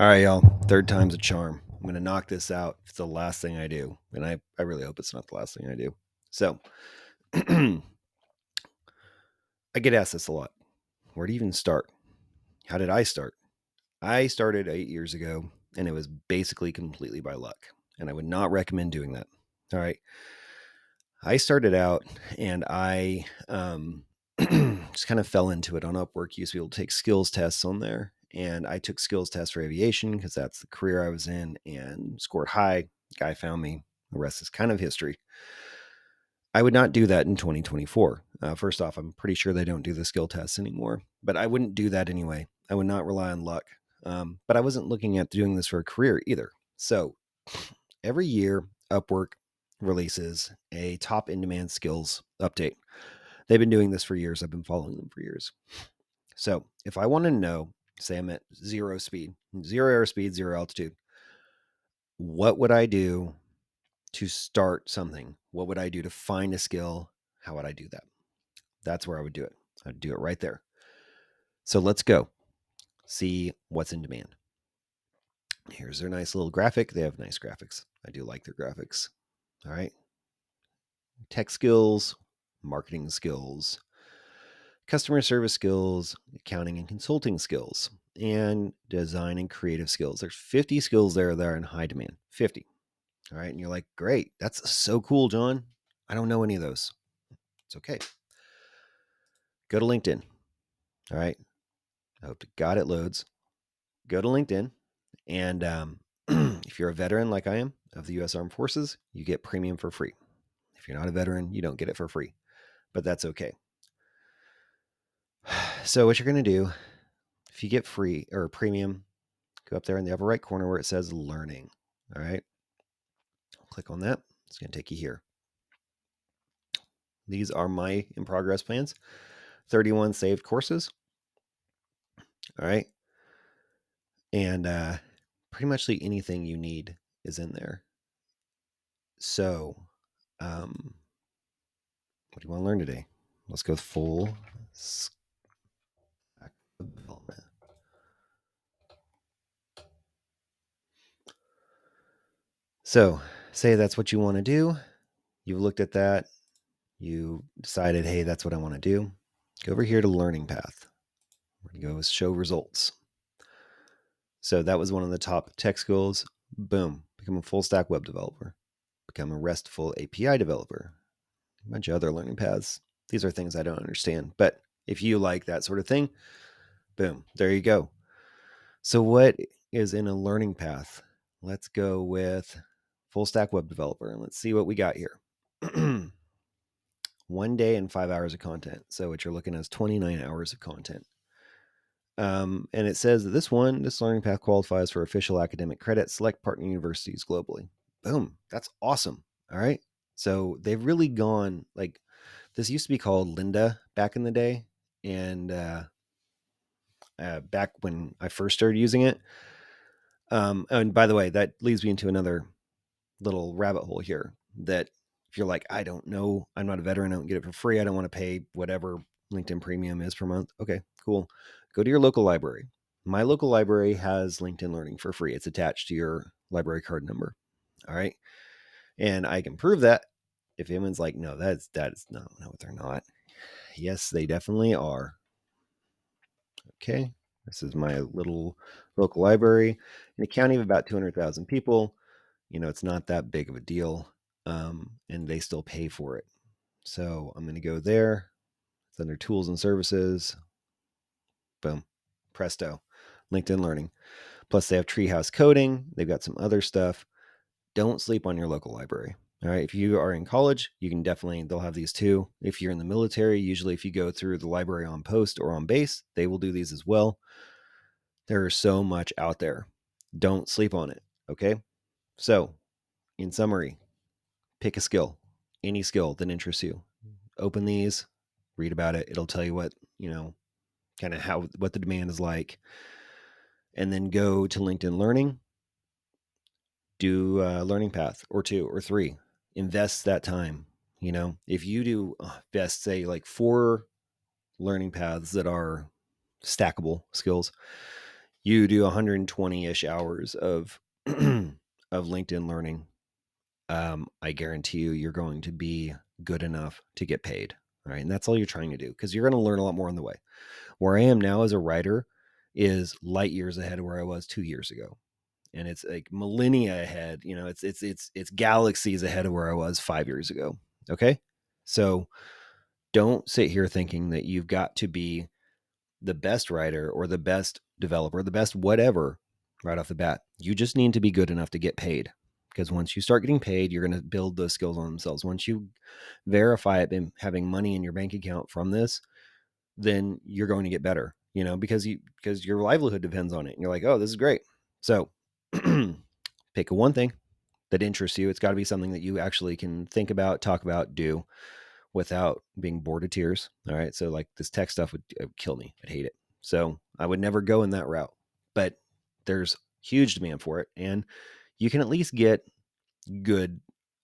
All right, y'all. Third time's a charm. I'm going to knock this out. It's the last thing I do. And I really hope it's not the last thing I do. So I get asked this a lot. Where do you even start? How did I start? I started 8 years ago, and it was basically completely by luck. And I would not recommend doing that. All right. I started out and I just kind of fell into it on Upwork. You used to be able to take skills tests on there. And I took skills tests for aviation because that's the career I was in and scored high. Guy found me. The rest is kind of history. I would not do that in 2024. First off, I'm pretty sure they don't do the skill tests anymore, but I wouldn't do that anyway. I would not rely on luck. But I wasn't looking at doing this for a career either. So every year, Upwork releases a top in demand skills update. They've been doing this for years. I've been following them for years. So if I want to know, say I'm at zero speed, zero airspeed, zero altitude, what would I do to start something? What would I do to find a skill? How would I do that? That's where I would do it. I'd do it right there. So let's go see what's in demand. Here's their nice little graphic. They have nice graphics. I do like their graphics. All right. Tech skills, marketing skills, customer service skills, accounting and consulting skills, and design and creative skills. There's 50 skills there that are in high demand. 50. All right. And you're like, great. That's so cool, John. I don't know any of those. It's okay. Go to LinkedIn. All right. I hope to God it loads. Go to LinkedIn. And if you're a veteran like I am of the U.S. Armed Forces, you get premium for free. If you're not a veteran, you don't get it for free, but that's okay. So what you're going to do, if you get free or premium, go up there in the upper right corner where it says learning. All right. Click on that. It's going to take you here. These are my in progress plans. 31 saved courses. All right. And pretty much anything you need is in there. So, what do you want to learn today? Let's go full stack development. So, say that's what you want to do. You've looked at that. You decided, hey, that's what I want to do. Go over here to learning path. We're going to go show results. So that was one of the top tech skills. Boom. Become a full stack web developer. Become a RESTful API developer. A bunch of other learning paths. These are things I don't understand. But if you like that sort of thing, boom, there you go. So what is in a learning path? Let's go with full stack web developer and let's see what we got here. 1 day and 5 hours of content. So what you're looking at is 29 hours of content. And it says that this learning path qualifies for official academic credit, select partner universities globally. Boom. That's awesome. All right. So they've really gone like this used to be called Lynda back in the day. And back when I first started using it. And by the way, that leads me into another little rabbit hole here that if you're like, I don't know, I'm not a veteran, I don't get it for free, I don't want to pay whatever LinkedIn premium is per month. Okay, cool. Go to your local library. My local library has LinkedIn Learning for free. It's attached to your library card number. All right. And I can prove that if anyone's like, no, that is no, they're not. Yes, they definitely are. Okay. This is my little local library in a county of about 200,000 people. It's not that big of a deal. And they still pay for it. So I'm going to go there. It's under tools and services. Boom. Presto. LinkedIn Learning. Plus, they have Treehouse Coding. They've got some other stuff. Don't sleep on your local library. All right. If you are in college, you can they'll have these too. If you're in the military, usually if you go through the library on post or on base, they will do these as well. There is so much out there. Don't sleep on it. Okay. So, in summary, pick a skill, any skill that interests you. Open these, read about it. It'll tell you what, kind of what the demand is like. And then go to LinkedIn Learning, do a learning path or 2 or 3. Invest that time. If you do best, say, like 4 learning paths that are stackable skills, you do 120-ish hours of of LinkedIn learning, I guarantee you, you're going to be good enough to get paid. All right. And that's all you're trying to do, because you're going to learn a lot more on the way. Where I am now as a writer is light years ahead of where I was 2 years ago. And it's like millennia ahead. You know, it's galaxies ahead of where I was 5 years ago. Okay. So don't sit here thinking that you've got to be the best writer or the best developer, the best whatever right off the bat. You just need to be good enough to get paid. Because once you start getting paid, you're going to build those skills on themselves. Once you verify it and having money in your bank account from this, then you're going to get better, because your livelihood depends on it. And you're like, oh, this is great. So pick one thing that interests you. It's got to be something that you actually can think about, talk about, do without being bored to tears. All right. So like this tech stuff would kill me. I'd hate it. So I would never go in that route. But there's huge demand for it. And you can at least get a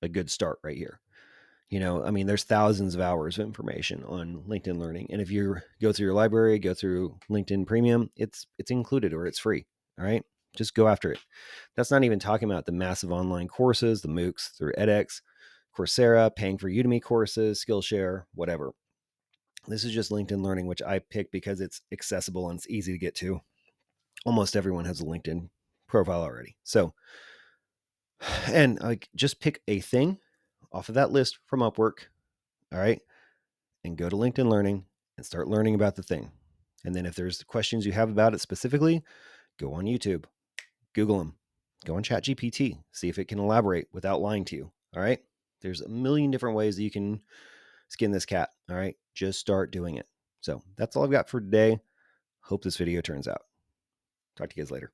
good start right here. I mean, there's thousands of hours of information on LinkedIn Learning. And if you go through your library, go through LinkedIn Premium, it's included or it's free. All right. Just go after it. That's not even talking about the massive online courses, the MOOCs through edX, Coursera, paying for Udemy courses, Skillshare, whatever. This is just LinkedIn Learning, which I picked because it's accessible and it's easy to get to. Almost everyone has a LinkedIn profile already. So, and like, just pick a thing off of that list from Upwork. All right. And go to LinkedIn Learning and start learning about the thing. And then if there's questions you have about it specifically, go on YouTube, Google them, go on ChatGPT, see if it can elaborate without lying to you. All right. There's a million different ways that you can skin this cat. All right. Just start doing it. So that's all I've got for today. Hope this video turns out. Talk to you guys later.